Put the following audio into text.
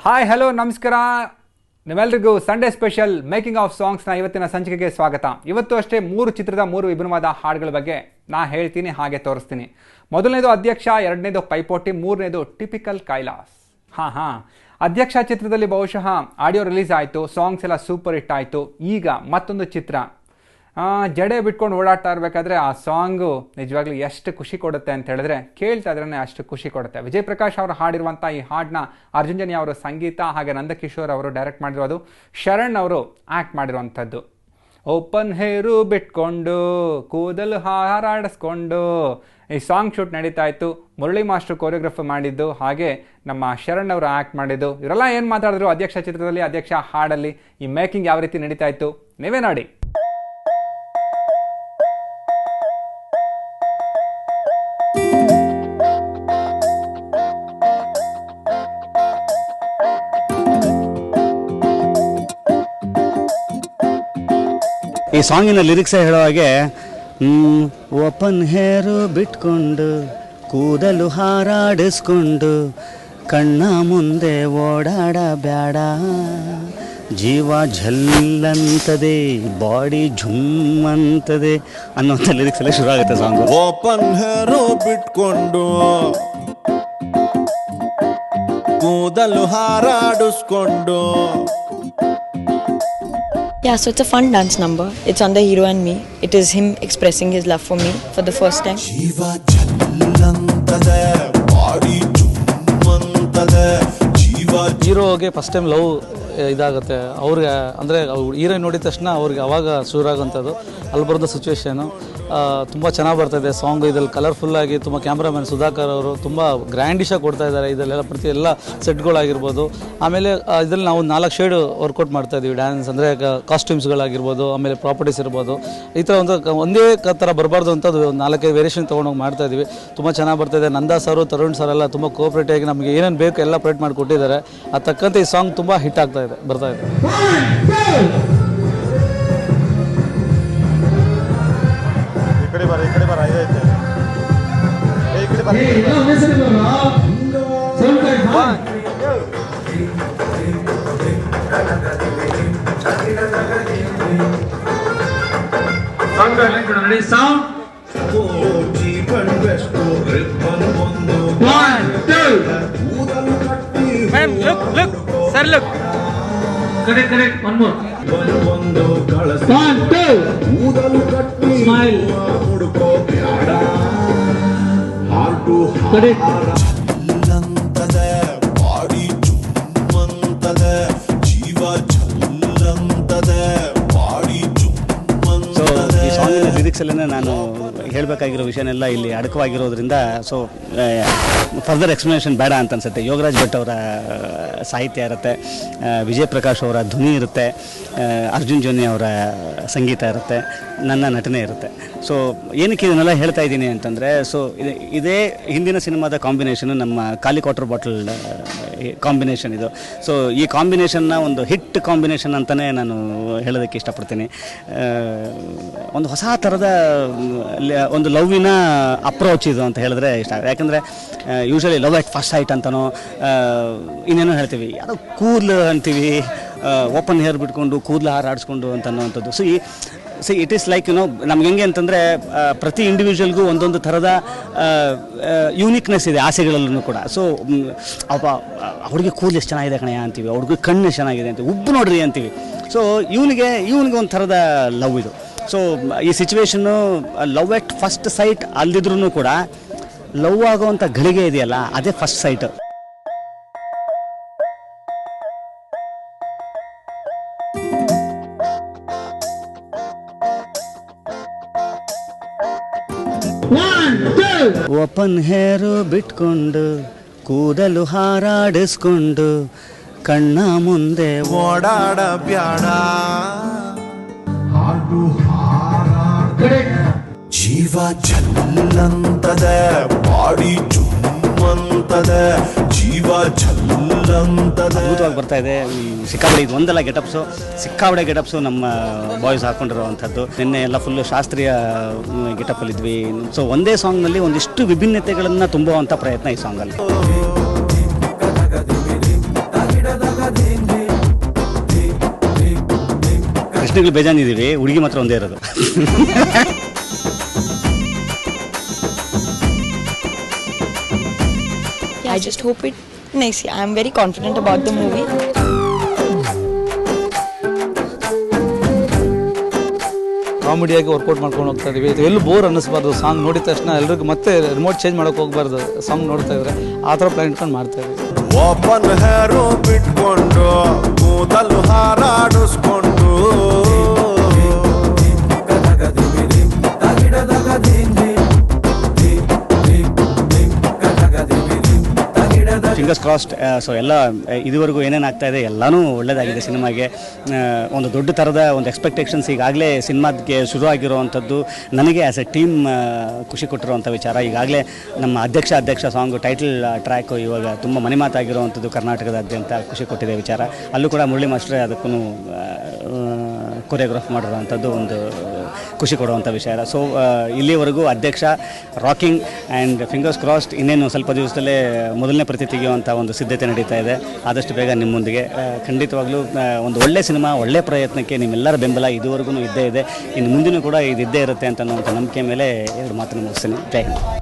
Hi hello ನಮಸ್ಕಾರ ನಿಮ್ಮೆಲ್ಲರಿಗೂ Sunday special making of ಸಾಂಗ್ಸ್ನ ಇವತ್ತಿನ ಸಂಚಿಕೆಗೆ ಸ್ವಾಗತ. ಇವತ್ತು ಅಷ್ಟೇ 3 ಚಿತ್ರದ 3 ವಿಭಿನ್ನವಾದ ಹಾಡುಗಳ ಬಗ್ಗೆ ನಾ ಹೇಳ್ತೀನಿ, ಹಾಗೆ ತೋರಿಸ್ತೀನಿ. ಮೊದಲನೇದು ಅಧ್ಯಕ್ಷ, ಎರಡನೇದು ಪೈಪೋಟಿ, ಮೂರನೇದು ಟಿಪಿಕಲ್ ಕೈಲಾಸ್. ಅಧ್ಯಕ್ಷ ಚಿತ್ರದಲ್ಲಿ ಬಹುಶಃ ಆಡಿಯೋ ರಿಲೀಸ್ ಆಯಿತು, ಸಾಂಗ್ಸ್ ಎಲ್ಲ ಸೂಪರ್ ಹಿಟ್ ಆಯಿತು. ಈಗ ಮತ್ತೊಂದು ಚಿತ್ರ, ಜಡೆ ಬಿಟ್ಕೊಂಡು ಓಡಾಡ್ತಾ ಇರಬೇಕಾದ್ರೆ ಆ ಸಾಂಗು ನಿಜವಾಗ್ಲೂ ಎಷ್ಟು ಖುಷಿ ಕೊಡುತ್ತೆ ಅಂತ ಹೇಳಿದ್ರೆ, ಕೇಳ್ತಾ ಇದ್ರೇ ಅಷ್ಟು ಖುಷಿ ಕೊಡುತ್ತೆ. ವಿಜಯ್ ಪ್ರಕಾಶ್ ಅವರು ಹಾಡಿರುವಂಥ ಈ ಹಾಡನ್ನ ಅರ್ಜುನ್ ಜನ್ಯ ಅವರು ಸಂಗೀತ, ಹಾಗೆ ನಂದಕಿಶೋರ್ ಅವರು ಡೈರೆಕ್ಟ್ ಮಾಡಿರೋದು, ಶರಣ್ ಅವರು ಆ್ಯಕ್ಟ್ ಮಾಡಿರುವಂಥದ್ದು. ಓಪನ್ ಹೇರು ಬಿಟ್ಕೊಂಡು ಕೂದಲು ಹಾರಾಡಿಸ್ಕೊಂಡು ಈ ಸಾಂಗ್ ಶೂಟ್ ನಡೀತಾ ಇತ್ತು. ಮುರಳಿ ಮಾಸ್ಟರ್ ಕೊರಿಯೋಗ್ರಫಿ ಮಾಡಿದ್ದು, ಹಾಗೆ ನಮ್ಮ ಶರಣ್ ಅವರು ಆ್ಯಕ್ಟ್ ಮಾಡಿದ್ದು. ಇವರೆಲ್ಲ ಏನು ಮಾತಾಡಿದ್ರು ಅಧ್ಯಕ್ಷ ಚಿತ್ರದಲ್ಲಿ, ಅಧ್ಯಕ್ಷ ಹಾಡಲ್ಲಿ ಈ ಮೇಕಿಂಗ್ ಯಾವ ರೀತಿ ನಡೀತಾ ಇತ್ತು ನೀವೇ ನೋಡಿ. ಈ ಸಾಂಗಿನ ಲಿರಿಕ್ಸ್ ಹೇಳೋ ಹಾಗೆ, ಓಪನ್ ಹೇರು ಬಿಟ್ಕೊಂಡು ಕೂದಲು ಹಾರಾಡಿಸ್ಕೊಂಡು ಕಣ್ಣ ಮುಂದೆ ಓಡಾಡ ಬ್ಯಾಡ, ಜೀವ ಝಲ್ಲಂತದೆ ಬಾಡಿ ಝುಮ್ ಅಂತದೆ ಅನ್ನೋಂಥ ಲಿರಿಕ್ಸ್ ಎಲ್ಲ ಶುರು ಆಗುತ್ತೆ ಸಾಂಗು. ಓಪನ್ ಹೇರು ಬಿಟ್ಕೊಂಡು ಕೂದಲು ಹಾರಾಡಿಸ್ಕೊಂಡು. Yeah, so it's a fun dance number. It's on the hero and me. It is him expressing his love for me for the first time. ಜೀವ ಝಲ್ಲಂತದೆ ಬಾಡಿ ಝುಮ್ಮಂತದೆ ಜೀವ. ಹೀರೋಗೆ first time love ಇದಾಗುತ್ತೆ ಅವ್ರಿಗೆ, ಅಂದರೆ heroine ನೋಡಿದ ತಕ್ಷಣ ಅವ್ರಿಗೆ ಅವಾಗ ಶುರುವಾಗುವಂಥದ್ದು. ಅಲ್ಲಿ ಬರೋದು ಸಿಚುವೇಶನು ತುಂಬ ಚೆನ್ನಾಗಿ ಬರ್ತಾಯಿದೆ ಸಾಂಗ್. ಇದರಲ್ಲಿ ಕಲರ್ಫುಲ್ಲಾಗಿ ತುಂಬ ಕ್ಯಾಮ್ರಾಮನ್ ಸುಧಾಕರ್ ಅವರು ತುಂಬ ಗ್ರ್ಯಾಂಡಿಶಾಗಿ ಕೊಡ್ತಾ ಇದ್ದಾರೆ. ಇದರಲ್ಲೆಲ್ಲ ಪ್ರತಿ ಎಲ್ಲ ಸೆಟ್ಗಳಾಗಿರ್ಬೋದು. ಆಮೇಲೆ ಇದರಲ್ಲಿ ನಾವು 4 ಶೇಡ್ ವರ್ಕೌಟ್ ಮಾಡ್ತಾಯಿದ್ದೀವಿ. ಡ್ಯಾನ್ಸ್ ಅಂದರೆ ಕಾಸ್ಟ್ಯೂಮ್ಸ್ಗಳಾಗಿರ್ಬೋದು, ಆಮೇಲೆ ಪ್ರಾಪರ್ಟೀಸ್ ಇರ್ಬೋದು. ಈ ಥರ ಒಂದೇ ಥರ ಬರಬಾರ್ದು ಅಂತ 4-5 ವೇರಿಯೇಷನ್ ತೊಗೊಂಡೋಗಿ ಮಾಡ್ತಾಯಿದ್ದೀವಿ. ತುಂಬ ಚೆನ್ನಾಗಿ ಬರ್ತಾಯಿದೆ. ನಂದಾ ಸರು, ತರುಣ್ ಸರ್ ಎಲ್ಲ ತುಂಬ ಕೋಆಪ್ರೇಟಿವ್ ಆಗಿ ನಮಗೆ ಏನೇನು ಬೇಕು ಎಲ್ಲ ಪ್ರೊವೈಡ್ ಮಾಡಿ ಕೊಟ್ಟಿದ್ದಾರೆ. ಅದು ತಕ್ಕಂತೆ ಈ ಸಾಂಗ್ ತುಂಬ ಹಿಟ್ ಬರ್ತಾ ಇದೆ. Look. Correct. One more. 1, 2. Smile. Correct. ಝಲ್ಲಂತದೆ body ಝುಮ್ಮಂತದೆ ಜೀವ ಝಲ್ಲಂತದೆ ಬಾಡಿ ಸೊ ಝುಮ್ಮಂತದೆ. ಈ ಸಾಂಗಿನ ಲಿರಿಕ್ಸಲ್ಲೇ ನಾನು ಹೇಳಬೇಕಾಗಿರೋ ವಿಷಯನೆಲ್ಲ ಇಲ್ಲಿ ಅಡಕವಾಗಿರೋದ್ರಿಂದ ಸೊ ಫರ್ದರ್ ಎಕ್ಸ್ಪ್ಲನೇಷನ್ ಬೇಡ ಅಂತ ಅನ್ಸುತ್ತೆ. ಯೋಗರಾಜ್ ಭಟ್ ಅವರ ಸಾಹಿತ್ಯ ಇರುತ್ತೆ, ವಿಜಯ್ ಪ್ರಕಾಶ್ ಅವರ ಧ್ವನಿ ಇರುತ್ತೆ, ಅರ್ಜುನ್ ಜನ್ಯ ಅವರ ಸಂಗೀತ ಇರುತ್ತೆ, ನನ್ನ ನಟನೆ ಇರುತ್ತೆ. ಸೊ ಏನಕ್ಕೆ ಇದನ್ನೆಲ್ಲ ಹೇಳ್ತಾ ಇದ್ದೀನಿ ಅಂತಂದರೆ, ಸೊ ಇದೇ ಹಿಂದಿನ ಸಿನಿಮಾದ ಕಾಂಬಿನೇಷನು ನಮ್ಮ ಖಾಲಿ ಕ್ವಾರ್ಟರ್ ಬಾಟಲ್ ಕಾಂಬಿನೇಷನ್ ಇದು. ಸೊ ಈ ಕಾಂಬಿನೇಷನ್ನ ಒಂದು ಹಿಟ್ ಕಾಂಬಿನೇಷನ್ ಅಂತಲೇ ನಾನು ಹೇಳೋದಕ್ಕೆ ಇಷ್ಟಪಡ್ತೀನಿ. ಒಂದು ಹೊಸ ಥರದ ಒಂದು ಲವ್ವಿನ ಅಪ್ರೋಚ್ ಇದು ಅಂತ ಹೇಳಿದ್ರೆ ಇಷ್ಟ. ಯಾಕಂದರೆ usually love at first sight ಅಂತನೋ ಇನ್ನೇನೋ ಹೇಳ್ತೀವಿ, ಯಾವುದೋ ಕೂದಲು ಅಂತೀವಿ, ಓಪನ್ ಹೇರ್ ಬಿಟ್ಕೊಂಡು ಕೂದಲು ಹಾರಾಡಿಸ್ಕೊಂಡು ಅಂತ ಅನ್ನೋವಂಥದ್ದು. ಸೊ ಇಟ್ ಈಸ್ ಲೈಕ್ ನಮ್ಗೆ ಹೆಂಗೆ ಅಂತಂದರೆ, ಪ್ರತಿ ಇಂಡಿವಿಜುವಲ್ಗೂ ಒಂದೊಂದು ಥರದ ಯೂನಿಕ್ನೆಸ್ ಇದೆ ಆಸೆಗಳಲ್ಲೂ ಕೂಡ. ಸೊ ಅವ್ರಿಗೆ ಕೂದಲು ಎಷ್ಟು ಚೆನ್ನಾಗಿದೆ ಕಣಯ್ಯ ಅಂತೀವಿ, ಅವ್ರಿಗೆ ಕಣ್ಣು ಎಷ್ಟು ಚೆನ್ನಾಗಿದೆ ಅಂತೀವಿ, ಉಬ್ಬು ನೋಡ್ರಿ ಅಂತೀವಿ. ಸೊ ಇವನಿಗೆ ಒಂದು ಥರದ ಲವ್ ಇದು. ಸೊ ಈ ಸಿಚುವೇಶನ್ನು ಲವ್ ಎಟ್ ಫಸ್ಟ್ ಸೈಟ್ ಅಲ್ದಿದ್ರೂ ಕೂಡ ಲವ್ ಆಗೋವಂಥ ಗಳಿಗೆ ಇದೆಯಲ್ಲ, ಅದೇ ಫಸ್ಟ್ ಸೈಟ್. ಓಪನ್ ಹೇರು ಬಿಟ್ಕೊಂಡು ಕೂದಲು ಹಾರಾಡಿಸ್ಕೊಂಡು ಕಣ್ಣ ಮುಂದೆ ಓಡಾಡ ಬ್ಯಾಡ, ಜೀವ ಝಲ್ಲಂತದೆ ಬಾಡಿ ಝುಮ್ಮಂತದೆ ಜೀವ ಝಲ್ಲಂತದೆ. ಅದ್ಭುತವಾಗಿ ಬರ್ತಾ ಇದೆ. ಸಿಕ್ಕಾಬಡೆ ಇದು ಒಂದಲ್ಲ ಗೆಟಪ್ಸು, ಸಿಕ್ಕಾಬಡೆ ಗೆಟಪ್ಸು ನಮ್ಮ ಬಾಯ್ಸ್ ಹಾಕೊಂಡಿರುವಂಥದ್ದು. ನಿನ್ನೆ ಎಲ್ಲ ಫುಲ್ಲು ಶಾಸ್ತ್ರೀಯ ಗೆಟಪಲ್ಲಿದ್ವಿ. ಸೊ ಒಂದೇ ಸಾಂಗ್ನಲ್ಲಿ ಒಂದಿಷ್ಟು ವಿಭಿನ್ನತೆಗಳನ್ನು ತುಂಬುವಂಥ ಪ್ರಯತ್ನ ಈ ಸಾಂಗಲ್ಲಿ. ಪ್ರಶ್ನೆಗಳು ಬೇಜಾನಿದ್ದೀವಿ, ಹುಡುಗಿ ಮಾತ್ರ ಒಂದೇ ಇರೋದು. I just hope it nice. I'm very confident about the movie. ಕಾಮಿಡಿಯಾಗಿ ವರ್ಕೌಟ್ ಮಾಡ್ಕೊಂಡು ಹೋಗ್ತಾ ಇದೀವಿ. ಎಲ್ಲೂ ಬೋರ್ ಅನ್ನಿಸ್ಬಾರ್ದು. ಸಾಂಗ್ ನೋಡಿದ ತಕ್ಷಣ ಎಲ್ರಿಗೂ ಮತ್ತೆ ರಿಮೋಟ್ ಚೇಂಜ್ ಮಾಡೋಕೆ ಹೋಗ್ಬಾರ್ದು. ಸಾಂಗ್ ನೋಡ್ತಾ ಇದ್ರೆ ಆ ಥರ ಪ್ಲಾನ್ ಇಟ್ಕೊಂಡು ಮಾಡ್ತಾ ಇದೀವಿ. ಓಪನ್ ಹೇರು ಬಿಟ್ಕೊಂಡು ಕೂದಲು ಹಾರಾಡಿಸ್ಕೊಂಡು ಫಿಂಗರ್ಸ್ ಕ್ರಾಸ್ಡ್. ಸೊ ಎಲ್ಲ ಇದುವರೆಗೂ ಏನೇನು ಆಗ್ತಾ ಇದೆ ಎಲ್ಲನೂ ಒಳ್ಳೆಯದಾಗಿದೆ ಸಿನಿಮಾಗೆ. ಒಂದು ದೊಡ್ಡ ಥರದ ಒಂದು ಎಕ್ಸ್ಪೆಕ್ಟೇಷನ್ಸ್ ಈಗಾಗಲೇ ಸಿನಿಮಾಗೆ ಶುರು ಆಗಿರುವಂಥದ್ದು ನನಗೆ ಆ್ಯಸ್ ಎ ಟೀಮ್ ಖುಷಿ ಕೊಟ್ಟಿರುವಂಥ ವಿಚಾರ. ಈಗಾಗಲೇ ನಮ್ಮ ಅಧ್ಯಕ್ಷ ಸಾಂಗು ಟೈಟಲ್ ಟ್ರ್ಯಾಕು ಇವಾಗ ತುಂಬ ಮನೆ ಮಾತಾಗಿರುವಂಥದ್ದು ಕರ್ನಾಟಕದಾದ್ಯಂತ ಖುಷಿ ಕೊಟ್ಟಿದೆ ವಿಚಾರ. ಅಲ್ಲೂ ಕೂಡ ಮುರಳಿ ಮಾಸ್ಟ್ರೇ ಅದಕ್ಕೂ ಕೊರಿಯೋಗ್ರಾಫ್ ಮಾಡಿರುವಂಥದ್ದು ಒಂದು ಖುಷಿ ಕೊಡುವಂಥ ವಿಷಯ. ಸೊ ಇಲ್ಲಿವರೆಗೂ ಅಧ್ಯಕ್ಷ ರಾಕಿಂಗ್ ಆ್ಯಂಡ್ ಫಿಂಗರ್ಸ್ ಕ್ರಾಸ್ಡ್ ಇನ್ನೇನು ಸ್ವಲ್ಪ ದಿವಸದಲ್ಲೇ ಮೊದಲನೇ ಪ್ರತಿ ತೆಗೆಯುವಂಥ ಒಂದು ಸಿದ್ಧತೆ ನಡೀತಾ ಇದೆ. ಆದಷ್ಟು ಬೇಗ ನಿಮ್ಮೊಂದಿಗೆ ಖಂಡಿತವಾಗ್ಲೂ ಒಂದು ಒಳ್ಳೆಯ ಸಿನಿಮಾ, ಒಳ್ಳೆಯ ಪ್ರಯತ್ನಕ್ಕೆ ನಿಮ್ಮೆಲ್ಲರ ಬೆಂಬಲ ಇದುವರೆಗೂ ಇದ್ದೇ ಇದೆ. ಇನ್ನು ಮುಂದಿನೂ ಕೂಡ ಇದ್ದೇ ಇರುತ್ತೆ ಅಂತ ಅನ್ನೋಂಥ ನಂಬಿಕೆ ಮೇಲೆ ಎರಡು ಮಾತನ್ನು ಮುಗಿಸ್ತೀನಿ. ಜೈ ಹಿಂದ್.